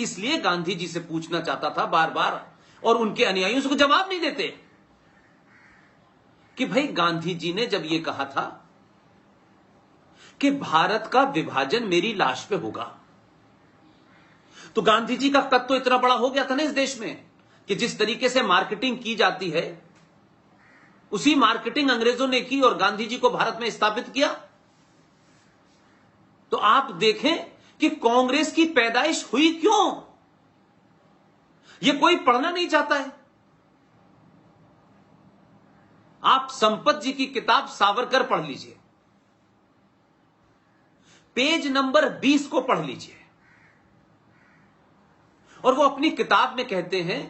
इसलिए गांधी जी से पूछना चाहता था बार बार, और उनके अनुयायियों उसको जवाब नहीं देते कि भाई गांधी जी ने जब यह कहा था कि भारत का विभाजन मेरी लाश पे होगा, तो गांधी जी का कद तो इतना बड़ा हो गया था ना इस देश में कि जिस तरीके से मार्केटिंग की जाती है उसी मार्केटिंग अंग्रेजों ने की और गांधी जी को भारत में स्थापित किया। तो आप देखें कि कांग्रेस की पैदाइश हुई क्यों, यह कोई पढ़ना नहीं चाहता है। आप संपत जी की किताब सावरकर पढ़ लीजिए, पेज नंबर 20 को पढ़ लीजिए, और वो अपनी किताब में कहते हैं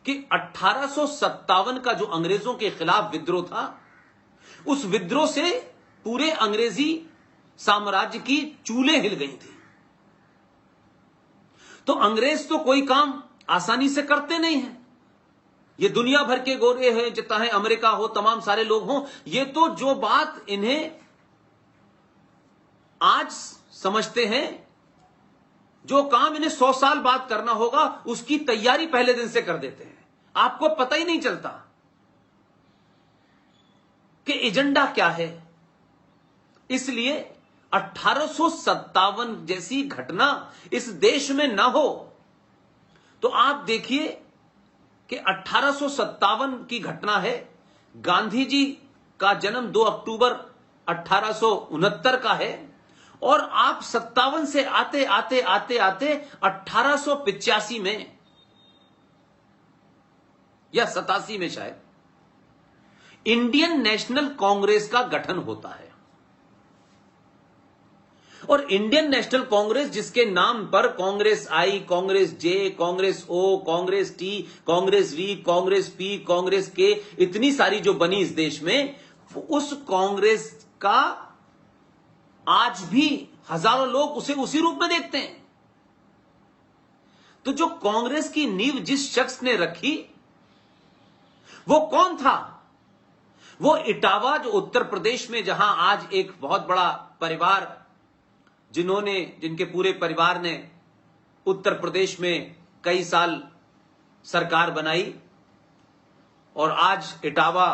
कि 1857 का जो अंग्रेजों के खिलाफ विद्रोह था, उस विद्रोह से पूरे अंग्रेजी साम्राज्य की चूलें हिल गई थी। तो अंग्रेज तो कोई काम आसानी से करते नहीं हैं। ये दुनिया भर के गोरे हैं, चाहे अमेरिका हो, तमाम सारे लोग हों, ये तो जो बात इन्हें आज समझते हैं, जो काम इन्हें 100 साल बाद करना होगा, उसकी तैयारी पहले दिन से कर देते हैं। आपको पता ही नहीं चलता कि एजेंडा क्या है। इसलिए 1857 जैसी घटना इस देश में ना हो। तो आप देखिए कि 1857 की घटना है, गांधी जी का जन्म 2 अक्टूबर 1869 का है, और आप 57 से आते आते आते आते 1885 में या 87 में शायद इंडियन नेशनल कांग्रेस का गठन होता है। और इंडियन नेशनल कांग्रेस, जिसके नाम पर Congress I, Congress J, Congress O, Congress T, Congress V, Congress P, Congress K, इतनी सारी जो बनी इस देश में, उस कांग्रेस का आज भी हजारों लोग उसे उसी रूप में देखते हैं। तो जो कांग्रेस की नींव जिस शख्स ने रखी वो कौन था? वो इटावा, जो उत्तर प्रदेश में, जहां आज एक बहुत बड़ा परिवार, जिनके पूरे परिवार ने उत्तर प्रदेश में कई साल सरकार बनाई, और आज इटावा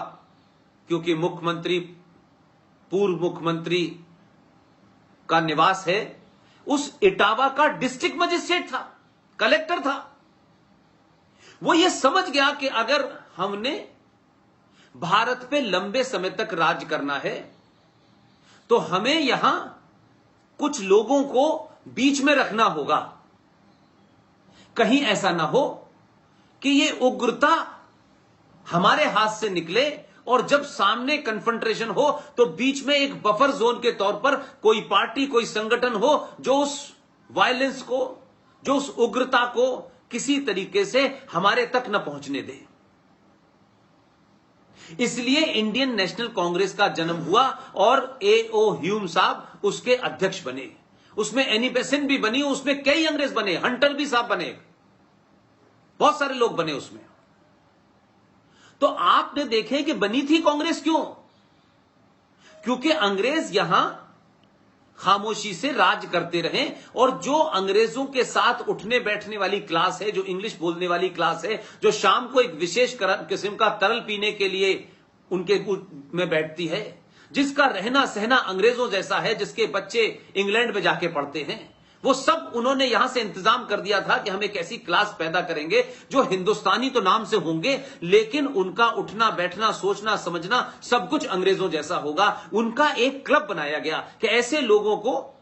क्योंकि पूर्व मुख्यमंत्री का निवास है, उस इटावा का डिस्ट्रिक्ट मजिस्ट्रेट था, कलेक्टर था। वो ये समझ गया कि अगर हमने भारत पे लंबे समय तक राज करना है तो हमें यहां कुछ लोगों को बीच में रखना होगा। कहीं ऐसा ना हो कि ये उग्रता हमारे हाथ से निकले और जब सामने कन्फ्रंटेशन हो तो बीच में एक बफर जोन के तौर पर कोई पार्टी, कोई संगठन हो जो उस वायलेंस को, जो उस उग्रता को किसी तरीके से हमारे तक न पहुंचने दे। इसलिए इंडियन नेशनल कांग्रेस का जन्म हुआ और A.O. ह्यूम साहब उसके अध्यक्ष बने। उसमें एनी बेसेंट भी बनी, उसमें कई अंग्रेज बने, हंटर भी साहब बने, बहुत सारे लोग बने उसमें। तो आपने देखे कि बनी थी कांग्रेस क्यों? क्योंकि अंग्रेज यहां खामोशी से राज करते रहे, और जो अंग्रेजों के साथ उठने बैठने वाली क्लास है, जो इंग्लिश बोलने वाली क्लास है, जो शाम को एक विशेष किस्म का तरल पीने के लिए उनके में बैठती है, जिसका रहना सहना अंग्रेजों जैसा है, जिसके बच्चे इंग्लैंड में जाके पढ़ते हैं, वो सब उन्होंने यहां से इंतजाम कर दिया था कि हम एक ऐसी क्लास पैदा करेंगे जो हिंदुस्तानी तो नाम से होंगे, लेकिन उनका उठना बैठना, सोचना समझना सब कुछ अंग्रेजों जैसा होगा। उनका एक क्लब बनाया गया कि ऐसे लोगों को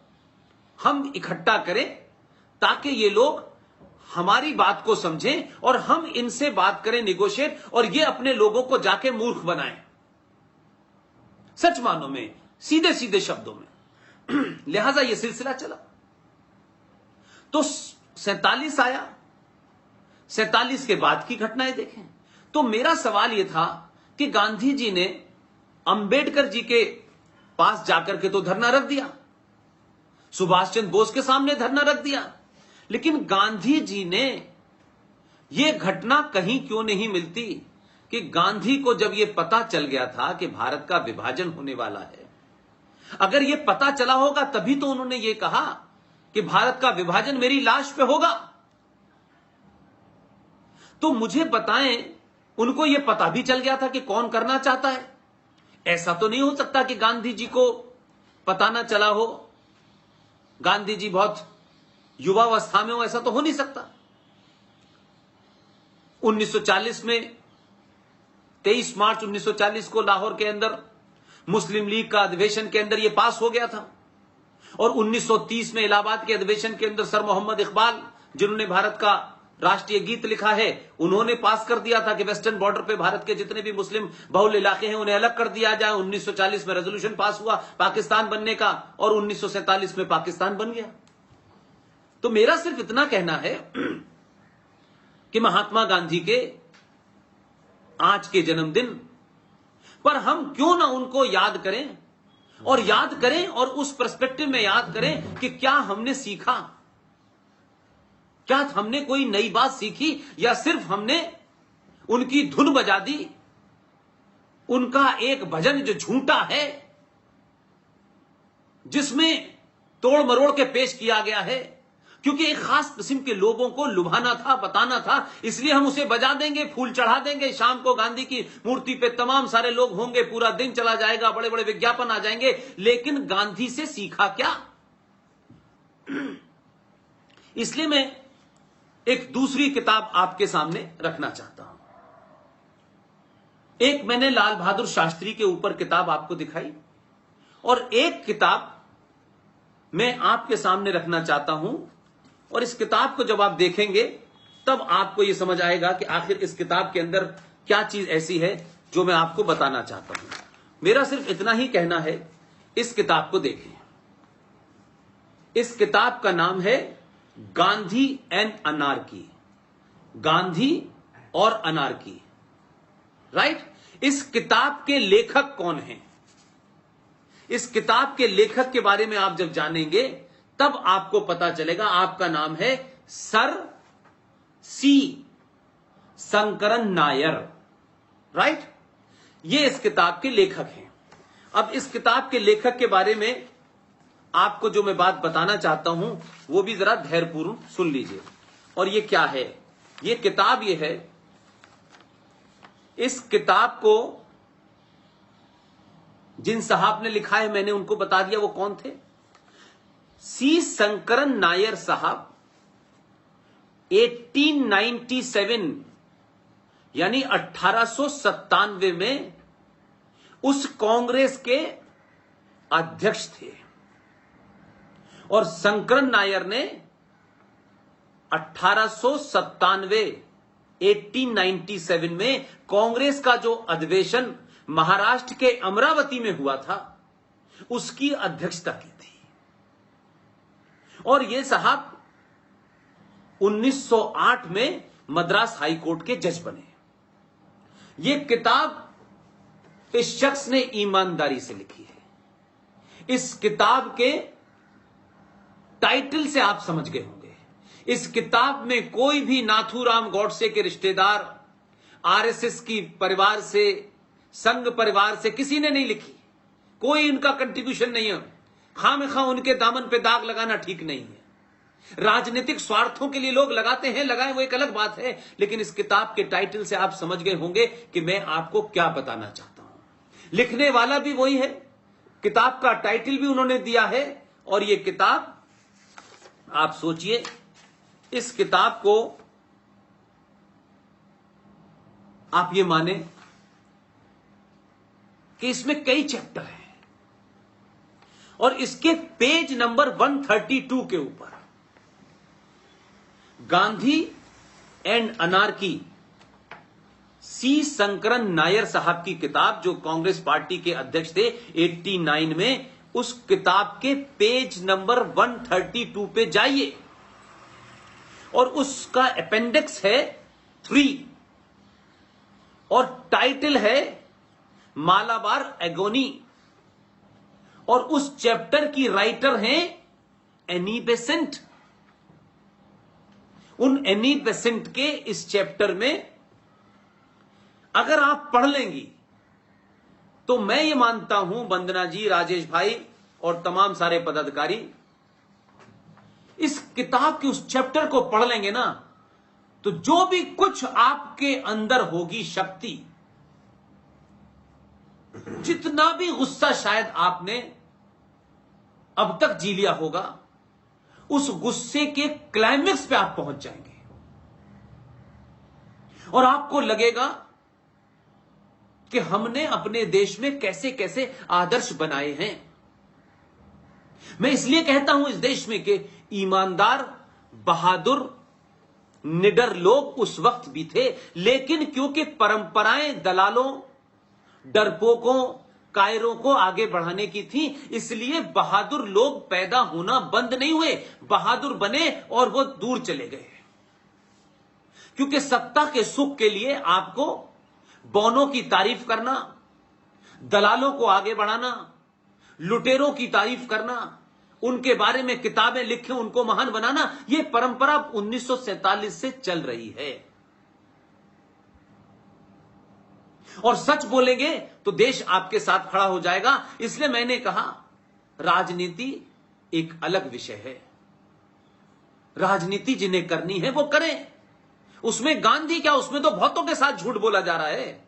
हम इकट्ठा करें ताकि ये लोग हमारी बात को समझें और हम इनसे बात करें, निगोशिएट, और ये अपने लोगों को जाके मूर्ख बनाएं, सच मानो में, सीधे सीधे शब्दों में। लिहाजा यह सिलसिला चला। तो 47 आया, 47 के बाद की घटनाएं देखें तो मेरा सवाल यह था कि गांधी जी ने अंबेडकर जी के पास जाकर के तो धरना रख दिया, सुभाष चंद्र बोस के सामने धरना रख दिया, लेकिन गांधी जी ने यह घटना कहीं क्यों नहीं मिलती कि गांधी को जब यह पता चल गया था कि भारत का विभाजन होने वाला है, अगर यह पता चला होगा तभी तो उन्होंने यह कहा कि भारत का विभाजन मेरी लाश पे होगा। तो मुझे बताएं, उनको यह पता भी चल गया था कि कौन करना चाहता है। ऐसा तो नहीं हो सकता कि गांधी जी को पता ना चला हो, गांधी जी बहुत युवावस्था में हो, ऐसा तो हो नहीं सकता। 1940 में 23 मार्च 1940 को लाहौर के अंदर मुस्लिम लीग का अधिवेशन के अंदर यह पास हो गया था, और 1930 में इलाहाबाद के अधिवेशन के अंदर सर मोहम्मद इकबाल, जिन्होंने भारत का राष्ट्रीय गीत लिखा है, उन्होंने पास कर दिया था कि वेस्टर्न बॉर्डर पे भारत के जितने भी मुस्लिम बहुल इलाके हैं उन्हें अलग कर दिया जाए। 1940 में रेजोल्यूशन पास हुआ पाकिस्तान बनने का, और 1947 में पाकिस्तान बन गया। तो मेरा सिर्फ इतना कहना है कि महात्मा गांधी के आज के जन्मदिन पर हम क्यों ना उनको याद करें, और उस पर्सपेक्टिव में याद करें कि क्या हमने सीखा, क्या हमने कोई नई बात सीखी, या सिर्फ हमने उनकी धुन बजा दी, उनका एक भजन जो झूठा है, जिसमें तोड़ मरोड़ के पेश किया गया है, क्योंकि एक खास किस्म के लोगों को लुभाना था, बताना था, इसलिए हम उसे बजा देंगे, फूल चढ़ा देंगे, शाम को गांधी की मूर्ति पे तमाम सारे लोग होंगे, पूरा दिन चला जाएगा, बड़े बड़े विज्ञापन आ जाएंगे। लेकिन गांधी से सीखा क्या? इसलिए मैं एक दूसरी किताब आपके सामने रखना चाहता हूं। एक मैंने लाल बहादुर शास्त्री के ऊपर किताब आपको दिखाई, और एक किताब मैं आपके सामने रखना चाहता हूं, और इस किताब को जब आप देखेंगे तब आपको यह समझ आएगा कि आखिर इस किताब के अंदर क्या चीज ऐसी है जो मैं आपको बताना चाहता हूं। मेरा सिर्फ इतना ही कहना है, इस किताब को देखें। इस किताब का नाम है गांधी एंड अनार्की, गांधी और अनार्की, राइट। इस किताब के लेखक कौन हैं? इस किताब के लेखक के बारे में आप जब जानेंगे तब आपको पता चलेगा। आपका नाम है सर सी शंकरन नायर, राइट। ये इस किताब के लेखक हैं। अब इस किताब के लेखक के बारे में आपको जो मैं बात बताना चाहता हूं वो भी जरा धैर्यपूर्ण सुन लीजिए। और ये क्या है? ये किताब ये है, इस किताब को जिन साहब ने लिखा है मैंने उनको बता दिया, वो कौन थे। सी शंकरन नायर साहब 1897 यानी 1897 में उस कांग्रेस के अध्यक्ष थे, और शंकरन नायर ने 1897 में कांग्रेस का जो अधिवेशन महाराष्ट्र के अमरावती में हुआ था उसकी अध्यक्षता की थी। और ये साहब 1908 में मद्रास हाई कोर्ट के जज बने। ये किताब इस शख्स ने ईमानदारी से लिखी है। इस किताब के टाइटल से आप समझ गए होंगे, इस किताब में कोई भी नाथूराम गॉडसे के रिश्तेदार, आरएसएस की परिवार से, संघ परिवार से किसी ने नहीं लिखी। कोई इनका कंट्रीब्यूशन नहीं है। खामखा उनके दामन पे दाग लगाना ठीक नहीं है। राजनीतिक स्वार्थों के लिए लोग लगाते हैं, लगाए वो एक अलग बात है, लेकिन इस किताब के टाइटल से आप समझ गए होंगे कि मैं आपको क्या बताना चाहता हूं। लिखने वाला भी वही है, किताब का टाइटल भी उन्होंने दिया है, और ये किताब आप सोचिए, इस किताब को आप ये माने कि इसमें कई चैप्टर हैं, और इसके पेज नंबर 132 के ऊपर गांधी एंड अनार्की, सी शंकरन नायर साहब की किताब, जो कांग्रेस पार्टी के अध्यक्ष थे 89 में, उस किताब के पेज नंबर 132 पे जाइए, और उसका अपेंडिक्स है 3, और टाइटल है मालाबार एगोनी, और उस चैप्टर की राइटर हैं एनी बेसेंट। उन एनी बेसेंट के इस चैप्टर में अगर आप पढ़ लेंगी तो मैं ये मानता हूं, वंदना जी, राजेश भाई और तमाम सारे पदाधिकारी, किताब के उस चैप्टर को पढ़ लेंगे ना, तो जो भी कुछ आपके अंदर होगी शक्ति, जितना भी गुस्सा शायद आपने अब तक जी लिया होगा, उस गुस्से के क्लाइमेक्स पे आप पहुंच जाएंगे और आपको लगेगा कि हमने अपने देश में कैसे कैसे आदर्श बनाए हैं। मैं इसलिए कहता हूं इस देश में कि ईमानदार, बहादुर, निडर लोग उस वक्त भी थे, लेकिन क्योंकि परंपराएं दलालों, डरपोकों, कायरों को आगे बढ़ाने की थी, इसलिए बहादुर लोग पैदा होना बंद नहीं हुए, बहादुर बने और वो दूर चले गए। क्योंकि सत्ता के सुख के लिए आपको बौनों की तारीफ करना, दलालों को आगे बढ़ाना, लुटेरों की तारीफ करना, उनके बारे में किताबें लिखें, उनको महान बनाना, यह परंपरा 1947 से चल रही है। और सच बोलेंगे तो देश आपके साथ खड़ा हो जाएगा। इसलिए मैंने कहा राजनीति एक अलग विषय है, राजनीति जिन्हें करनी है वो करें। उसमें गांधी क्या, उसमें तो बहुतों के साथ झूठ बोला जा रहा है।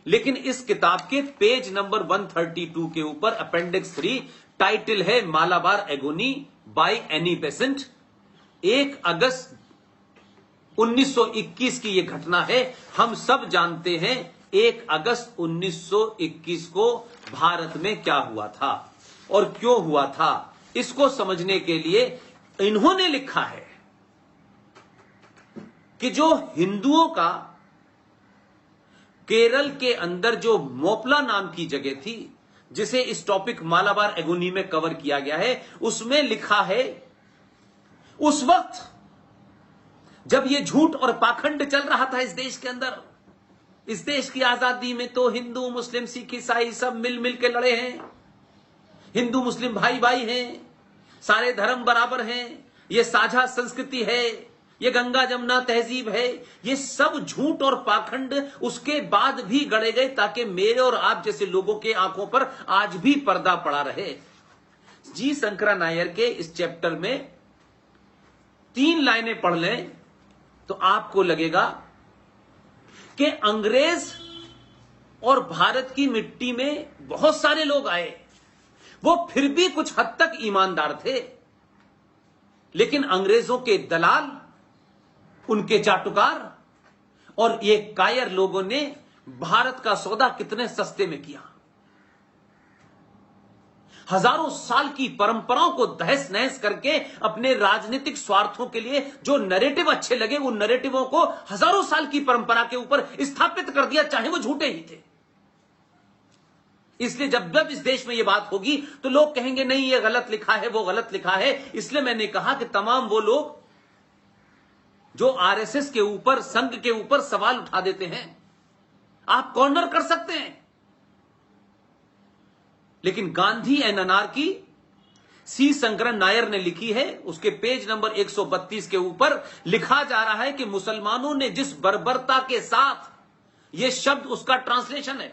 लेकिन इस किताब के पेज नंबर 132 के ऊपर अपेंडिक्स 3 टाइटल है Malabar agony by Annie Besant. 1 अगस्त 1921 की यह घटना है। हम सब जानते हैं 1 अगस्त 1921 को भारत में क्या हुआ था और क्यों हुआ था। इसको समझने के लिए इन्होंने लिखा है कि जो हिंदुओं का केरल के अंदर जो मोपला नाम की जगह थी, जिसे इस टॉपिक मालाबार एगोनी में कवर किया गया है, उसमें लिखा है उस वक्त जब यह झूठ और पाखंड चल रहा था इस देश के अंदर, इस देश की आजादी में तो हिंदू, मुस्लिम, सिख, ईसाई सब मिल मिल के लड़े हैं, हिंदू मुस्लिम भाई भाई हैं, सारे धर्म बराबर हैं, यह साझा संस्कृति है, ये गंगा जमुना तहजीब है। ये सब झूठ और पाखंड उसके बाद भी गढ़े गए ताकि मेरे और आप जैसे लोगों के आंखों पर आज भी पर्दा पड़ा रहे। जी शंकरा नायर के इस चैप्टर में 3 लाइनें पढ़ लें तो आपको लगेगा कि अंग्रेज और भारत की मिट्टी में बहुत सारे लोग आए, वो फिर भी कुछ हद तक ईमानदार थे, लेकिन अंग्रेजों के दलाल, उनके चाटुकार और ये कायर लोगों ने भारत का सौदा कितने सस्ते में किया। हजारों साल की परंपराओं को तहस नहस करके अपने राजनीतिक स्वार्थों के लिए जो नैरेटिव अच्छे लगे, उन नैरेटिवों को हजारों साल की परंपरा के ऊपर स्थापित कर दिया, चाहे वो झूठे ही थे। इसलिए जब जब इस देश में यह बात होगी तो लोग कहेंगे नहीं ये गलत लिखा है, वो गलत लिखा है। इसलिए मैंने कहा कि तमाम वो लोग जो आरएसएस के ऊपर, संघ के ऊपर सवाल उठा देते हैं, आप कॉर्नर कर सकते हैं, लेकिन गांधी एंड अनार्की सी शंकरन नायर ने लिखी है। उसके पेज नंबर 132 के ऊपर लिखा जा रहा है कि मुसलमानों ने जिस बर्बरता के साथ, यह शब्द उसका ट्रांसलेशन है,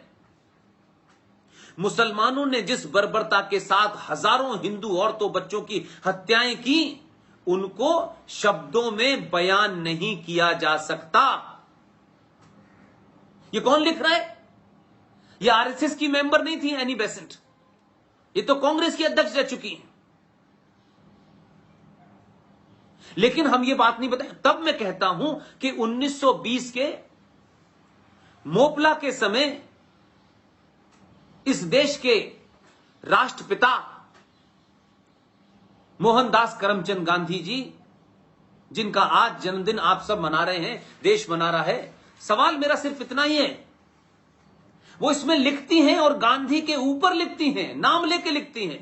मुसलमानों ने जिस बर्बरता के साथ हजारों हिंदू औरतों, बच्चों की हत्याएं की, उनको शब्दों में बयान नहीं किया जा सकता। ये कौन लिख रहा है? ये आरएसएस की मेंबर नहीं थी एनी बेसेंट, ये तो कांग्रेस की अध्यक्ष रह चुकी हैं। लेकिन हम ये बात नहीं बताए। तब मैं कहता हूं कि 1920 के मोपला के समय इस देश के राष्ट्रपिता मोहनदास करमचंद गांधी जी, जिनका आज जन्मदिन आप सब मना रहे हैं, देश मना रहा है, सवाल मेरा सिर्फ इतना ही है, वो इसमें लिखती हैं और गांधी के ऊपर लिखती हैं, नाम लेके लिखती हैं